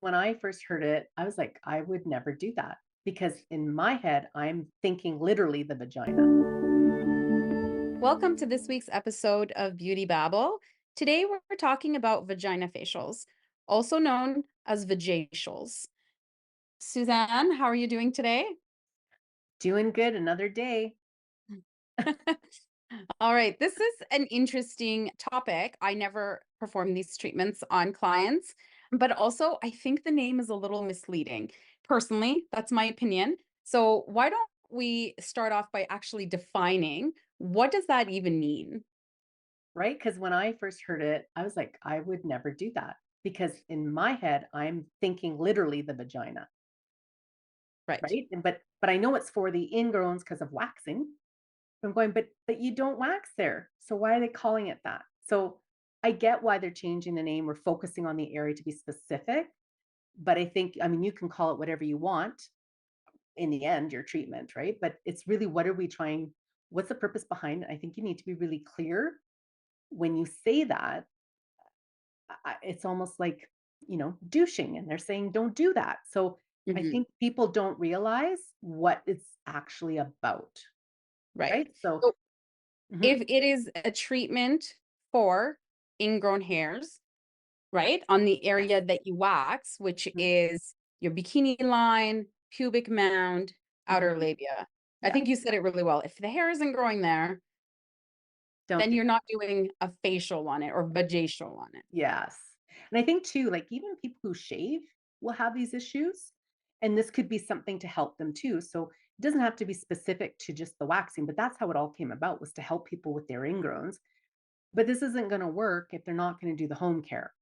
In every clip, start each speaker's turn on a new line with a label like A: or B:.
A: When I first heard it, I was like, I would never do that because in my head, I'm thinking literally the vagina.
B: Welcome to this week's episode of Beauty Babble. Today we're talking about vagina facials, also known as vajacials. Suzanne, how are you doing today?
A: Doing good another day.
B: All right, this is an interesting topic. I never perform these treatments on clients, but also I think the name is a little misleading. Personally, that's my opinion. So, why don't we start off by actually defining what does that even mean?
A: Right? Because when I first heard it, I was like, I would never do that because in my head, I'm thinking literally the vagina,
B: Right.
A: right? But I know it's for the ingrowns because of waxing. I'm going, but you don't wax there. So why are they calling it that? So I get why they're changing the name or focusing on the area to be specific. But I think, I mean, you can call it whatever you want in the end, your treatment, right? But it's really what are we trying? What's the purpose behind it? I think you need to be really clear when you say that. It's almost like, douching, and they're saying don't do that. So I
B: Mhm.
A: think people don't realize what it's actually about,
B: Right.
A: right? So,
B: So
A: mhm,
B: if it is a treatment for ingrown hairs, right, on the area that you wax, which
A: mhm,
B: is your bikini line, pubic mound, outer
A: mhm,
B: labia. I
A: yeah,
B: think you said it really well. If the hair isn't growing there,
A: don't
B: then
A: do
B: you're
A: that.
B: not doing a facial on it or vajacial on it.
A: Yes. And I think too, like even people who shave will have these issues. And this could be something to help them too. So it doesn't have to be specific to just the waxing, but that's how it all came about, was to help people with their ingrowns. But this isn't going to work if they're not going to do the home care,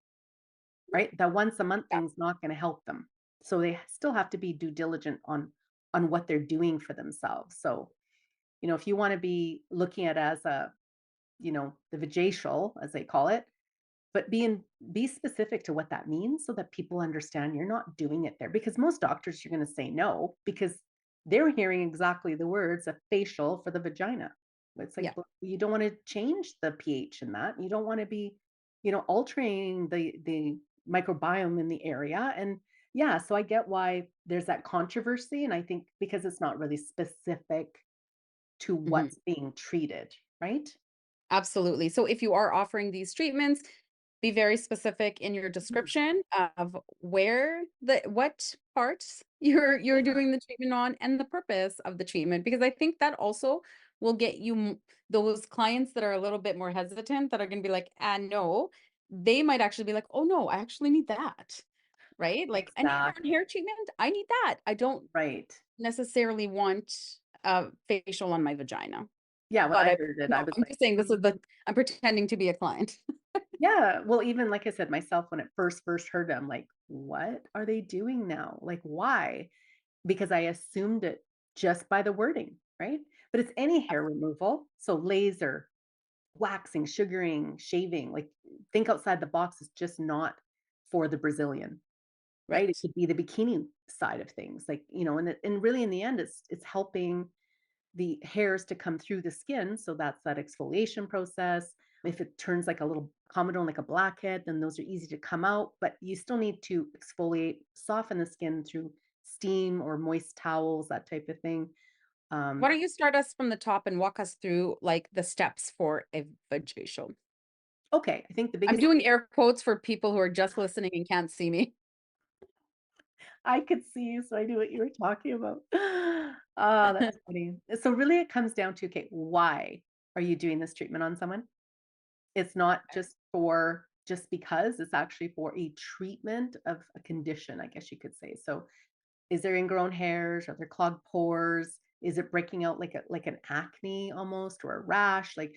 A: right? That once a month
B: Yeah.
A: thing's not going to help them. So they still have to be due diligent on what they're doing for themselves. So, if you want to be looking at it as a, the vajacial, as they call it, but be specific to what that means so that people understand you're not doing it there, because most doctors you're going to say no because they're hearing exactly the words a facial for the vagina. It's like,
B: Yeah.
A: well, you don't want to change the pH in that. You don't want to be, altering the microbiome in the area. And yeah, so I get why there's that controversy, and I think because it's not really specific to
B: Mhm.
A: what's being treated, right?
B: Absolutely. So if you are offering these treatments, be very specific in your
A: Mhm.
B: description of where the what parts you're
A: Yeah.
B: doing the treatment on and the purpose of the treatment, because I think that also will get you those clients that are a little bit more hesitant, that are going to be like, "Ah, no." They might actually be like, "Oh no, I actually need that." Right? Like an hair
A: Exactly.
B: treatment, I need that. I don't
A: Right.
B: necessarily want a facial on my vagina.
A: Yeah, when
B: But
A: I
B: I
A: heard it, I
B: no,
A: was
B: I'm
A: like,
B: just saying this is
A: "Mm."
B: I'm pretending to be a client.
A: Yeah, well, even like I said, myself, when it first heard it, I'm like, "What are they doing now? Like, why?" Because I assumed it just by the wording, right? But it's any hair removal, so laser, waxing, sugaring, shaving, like, think outside the box. Is just not for the Brazilian, right? It
B: Right.
A: could be the bikini side of things, like, and really in the end, it's helping the hairs to come through the skin. So that's that exfoliation process. If it turns like a little comedone, like a blackhead, then those are easy to come out, but you still need to exfoliate, soften the skin through steam or moist towels, that type of thing.
B: Why
A: Um,
B: don't you start us from the top and walk us through, like, the steps for a vajacial?
A: okay, I think the
B: I'm
A: biggest
B: doing
A: thing
B: air quotes for people who are just listening and can't see me.
A: I could see you, so I knew what you were talking about. Ah, that's funny. So really it comes down to, okay, why are you doing this treatment on someone? It's not just because, it's actually for a treatment of a condition, I guess you could say. So, is there ingrown hairs? Are there clogged pores? Is it breaking out like an acne almost, or a rash, like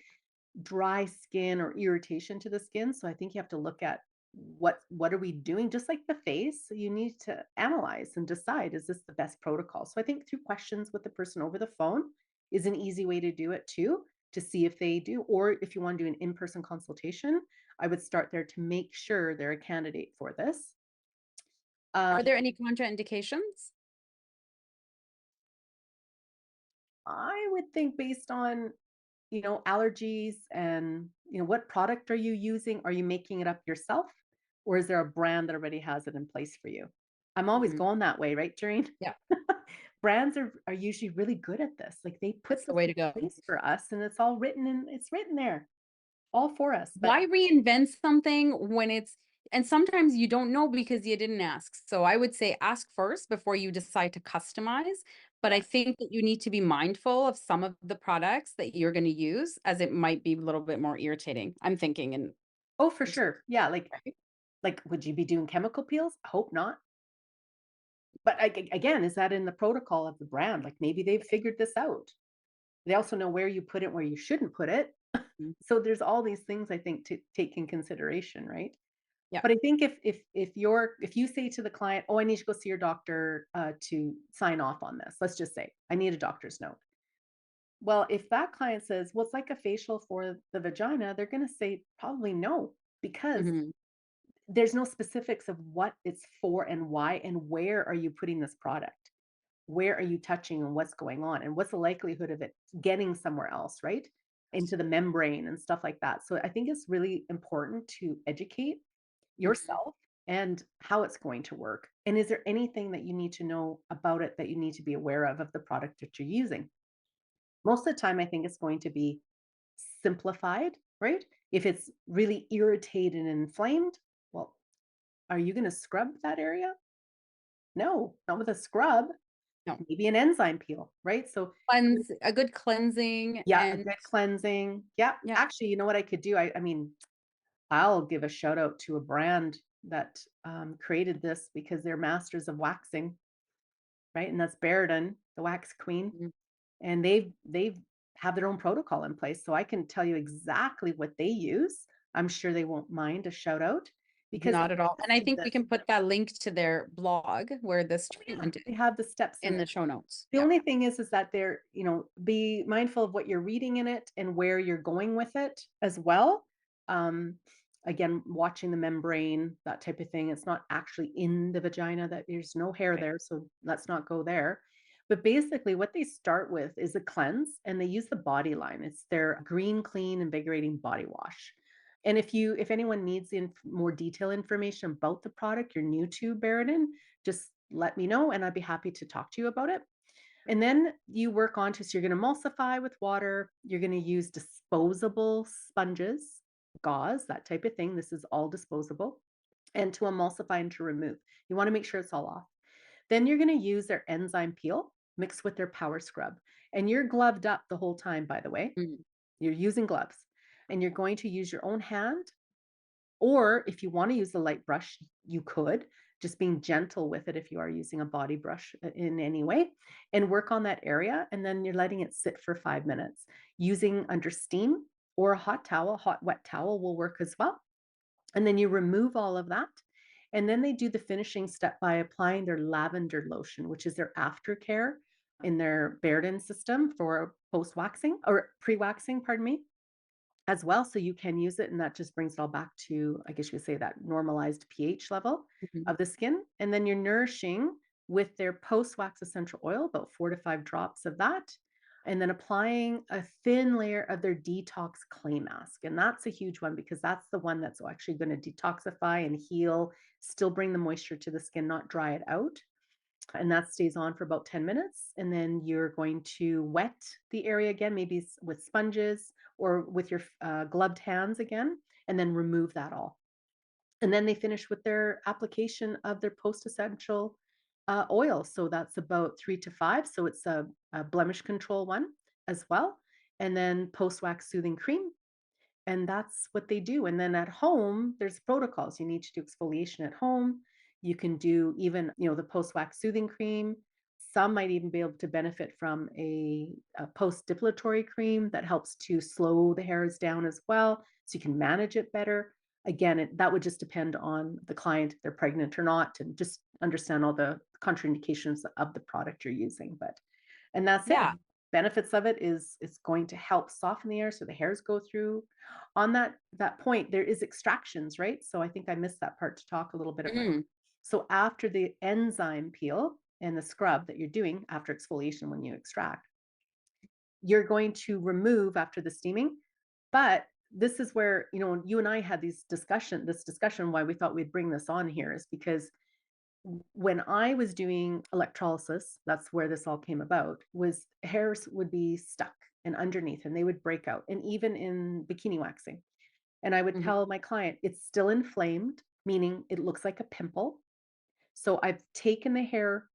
A: dry skin or irritation to the skin? So I think you have to look at what are we doing? Just like the face, so you need to analyze and decide, is this the best protocol? So I think through questions with the person over the phone is an easy way to do it too, to see if they do, or if you want to do an in-person consultation, I would start there to make sure they're a candidate for this. Um,
B: Are there any contraindications?
A: I would think based on, allergies and, what product are you using? Are you making it up yourself? or is there a brand that already has it in place for you? I'm always
B: Mhm.
A: going that way, right, Doreen?
B: Yeah,
A: Brands are usually really good at this. Like they
B: that's
A: put
B: the
A: this
B: way
A: in
B: to go.
A: place for us and it's written there all for us. But
B: Why reinvent something when it's and sometimes you don't know because you didn't ask. So I would say ask first before you decide to customize. But I
A: yeah.
B: think that you need to be mindful of some of the products that you're going to use as it might be a little bit more irritating. I'm thinking and
A: Oh, for sure. Yeah,
B: right?
A: like would you be doing chemical peels? Hope not. But again, is that in the protocol of the brand? Like maybe they've figured this out. They also know where you put it, where you shouldn't put it.
B: Mm,
A: So there's all these things I think to take in consideration, right?
B: yeah.
A: But I think if you say to the client, "Oh, I need to go see your doctor to sign off on this," let's just say, "I need a doctor's note." Well, if that client says, "Well, it's like a facial for the vagina," they're going to say probably no because
B: Mhm.
A: there's no specifics of what it's for and why and where are you putting this product. Where are you touching and what's going on and what's the likelihood of it getting somewhere else, right? Into the membrane and stuff like that. So I think it's really important to educate
B: Mhm.
A: yourself and how it's going to work. And is there anything that you need to know about it that you need to be aware of the product that you're using? Most of the time, I think it's going to be simplified, right? If it's really irritated and inflamed, well, are you going to scrub that area? No, not with a scrub,
B: No.
A: maybe an enzyme peel, right? So
B: Cleanse a good cleansing
A: yeah, a
B: and
A: good cleansing. Yeah,
B: yeah.
A: actually, you know what I could do? I mean, I'll give a shout out to a brand that created this because they're masters of waxing, right? And that's Baradin, the wax queen,
B: Mhm.
A: and they've have their own protocol in place. So I can tell you exactly what they use. I'm sure they won't mind a shout out because they
B: Not at all. And I
A: tested
B: think we
A: this.
B: can put that link to their blog where this
A: Oh yeah,
B: treatment
A: they
B: is
A: have the steps in
B: in
A: there.
B: the show notes.
A: The
B: Yeah.
A: only thing is that they're, be mindful of what you're reading in it and where you're going with it as well. Um, Again, watching the membrane, that type of thing. It's not actually in the vagina, that there's no hair
B: Right.
A: there, so let's not go there. But basically, what they start with is a cleanse, and they use the body line. It's their green, clean, invigorating body wash. And if anyone needs more detailed information about the product, you're new to Baradin, just let me know, and I'd be happy to talk to you about it. And then you work on to, so you're going to emulsify with water. You're going to use disposable sponges, gauze, that type of thing. This is all disposable. And to emulsify and to remove. You want to make sure it's all off. Then you're going to use their enzyme peel mixed with their power scrub. And you're gloved up the whole time, by the way.
B: Mhm.
A: You're using gloves. And you're going to use your own hand, or if you want to use the light brush, you could, just being gentle with it if you are using a body brush in any way, and work on that area. And then you're letting it sit for 5 minutes using under steam or a hot towel. Hot, wet towel will work as well. And then you remove all of that. And then they do the finishing step by applying their lavender lotion, which is their aftercare in their Baradin system for post waxing or pre waxing, pardon me, as well, so you can use it, and that just brings it all back to, I guess you could say, that normalized pH level
B: Mhm.
A: of the skin. And then you're nourishing with their post-wax essential oil, about 4 to 5 drops of that, and then applying a thin layer of their detox clay mask. And that's a huge one because that's the one that's actually gonna detoxify and heal, still bring the moisture to the skin, not dry it out, and that stays on for about 10 minutes. And then you're going to wet the area again, maybe with sponges or with your gloved hands again, and then remove that all. And then they finish with their application of their post essential oil. So that's about 3 to 5. So it's a blemish control one as well. And then post wax soothing cream, and that's what they do. And then at home, there's protocols. You need to do exfoliation at home. You can do even, the post-wax soothing cream. Some might even be able to benefit from a post-depilatory cream that helps to slow the hairs down as well, so you can manage it better. Again, that would just depend on the client, if they're pregnant or not, and just understand all the contraindications of the product you're using. And that's it.
B: Yeah.
A: Benefits of it is it's going to help soften the air so the hairs go through. On that point, there is extractions, right? So I think I missed that part to talk a little bit about.
B: Mhm.
A: So after the enzyme peel and the scrub that you're doing after exfoliation when you extract, you're going to remove after the steaming, but this is where, you and I had this discussion why we thought we'd bring this on here is because when I was doing electrolysis, that's where this all came about, was hairs would be stuck and underneath and they would break out. And even in bikini waxing. And I would
B: Mhm.
A: tell my client, it's still inflamed, meaning it looks like a pimple. So I've taken the hair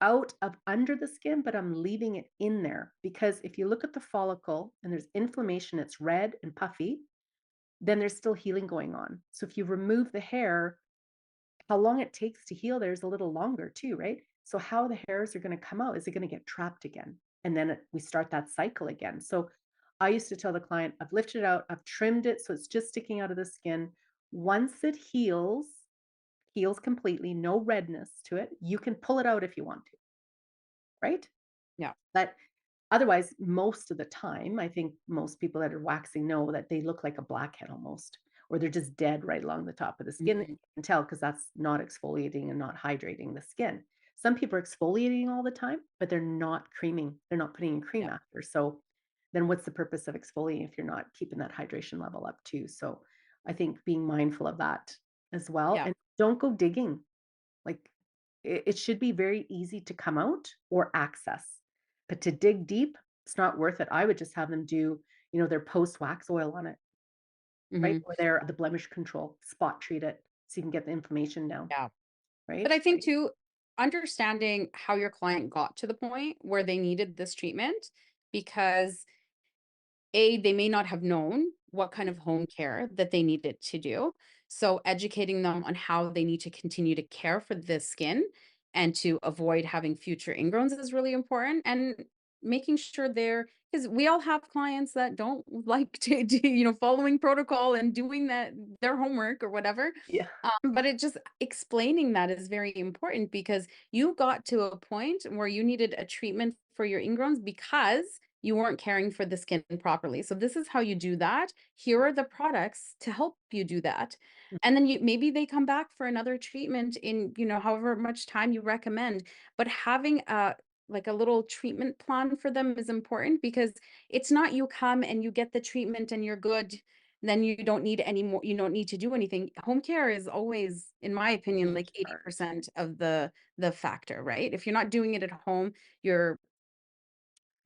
A: out of under the skin, but I'm leaving it in there because if you look at the follicle and there's inflammation, it's red and puffy, then there's still healing going on. So if you remove the hair, how long it takes to heal there is a little longer too, right? So how the hairs are going to come out is it going to get trapped again? And then we start that cycle again. So I used to tell the client, I've lifted it out, I've trimmed it so it's just sticking out of the skin. Once it heals completely, no redness to it, you can pull it out if you want to, right?
B: Yeah.
A: But otherwise, most of the time, I think most people that are waxing know that they look like a blackhead almost, or they're just dead right along the top of the skin. You
B: Mhm.
A: can tell because that's not exfoliating and not hydrating the skin. Some people are exfoliating all the time, but they're not creaming. They're not putting in cream
B: Yeah.
A: after. So then what's the purpose of exfoliating if you're not keeping that hydration level up too? So I think being mindful of that as well.
B: Yeah.
A: And don't go digging. Like, it should be very easy to come out or access, but to dig deep, it's not worth it. I would just have them do, their post-wax oil on it, right?
B: Mhm.
A: Or their the blemish control, spot treat it so you can get the inflammation down,
B: Yeah. But
A: right?
B: I think too, understanding how your client got to the point where they needed this treatment, because they may not have known what kind of home care that they needed to do. So educating them on how they need to continue to care for the skin and to avoid having future ingrowns is really important. And making sure they're, because we all have clients that don't like to do, following protocol and doing that their homework or whatever.
A: Yeah.
B: But it just explaining that is very important, because you got to a point where you needed a treatment for your ingrowns because you weren't caring for the skin properly. So this is how you do that. Here are the products to help you do that. And then maybe they come back for another treatment in, however much time you recommend. But having a little treatment plan for them is important, because it's not you come and you get the treatment and you're good, then you don't need any more, you don't need to do anything. Home care is always, in my opinion, like
A: Huge part.
B: 80% of the factor, right? If you're not doing it at home, you're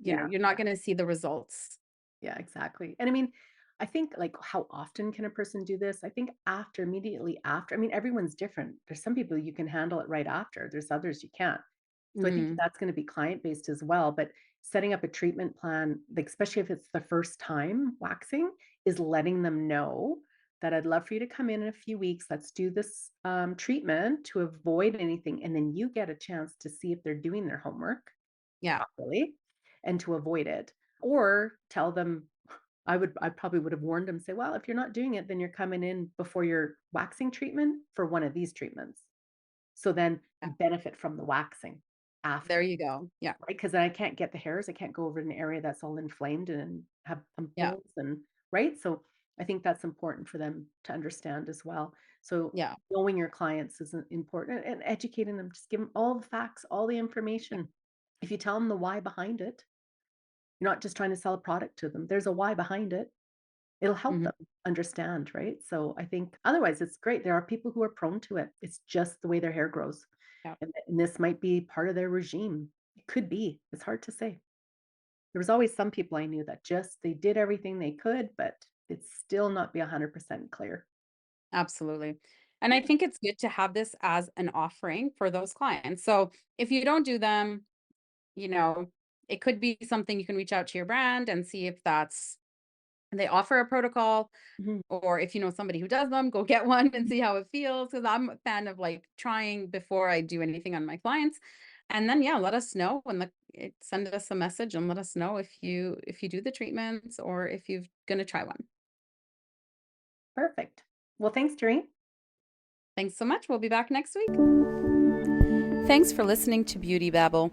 A: Yeah.
B: you're not gonna see the results.
A: Yeah, exactly. And I mean, I think like how often can a person do this? I think immediately after. I mean, everyone's different. There's some people you can handle it right after. There's others you can't. So I think
B: Mhm.
A: that's going to be client based as well. But setting up a treatment plan, like especially if it's the first time waxing, is letting them know that I'd love for you to come in a few weeks. Let's do this treatment to avoid anything, and then you get a chance to see if they're doing their homework
B: Yeah.
A: properly and to avoid it. Or tell them I probably would have warned them, say, well, if you're not doing it, then you're coming in before your waxing treatment for one of these treatments. So then
B: Yeah.
A: you benefit from the waxing
B: There
A: after,
B: you go. Yeah.
A: right? Because then I can't get the hairs. I can't go over an area that's all inflamed and have
B: Yeah.
A: pimples and right. So I think that's important for them to understand as well. So
B: Yeah.
A: knowing your clients is important and educating them, just give them all the facts, all the
B: Yeah.
A: information. If you tell them the why behind it, you're not just trying to sell a product to them. There's a why behind it. It'll help
B: Mhm.
A: them understand, right? So I think otherwise it's great. There are people who are prone to it. It's just the way their hair grows.
B: Yeah.
A: And this might be part of their regime. It could be. It's hard to say. There was always some people I knew that just they did everything they could, but it's still not be 100% clear.
B: Absolutely. And I think it's good to have this as an offering for those clients. So if you don't do them, you know, it could be something you can reach out to your brand and see if that's, they offer a protocol,
A: Mhm.
B: or if you know somebody who does them, go get one and see how it feels. Because I'm a fan of like trying before I do anything on my clients. And then yeah, let us know when send us a message and let us know if you do the treatments or if you're gonna try one.
A: Perfect. Well, thanks, Doreen.
B: Thanks so much. We'll be back next week. Thanks for listening to Beauty Babble.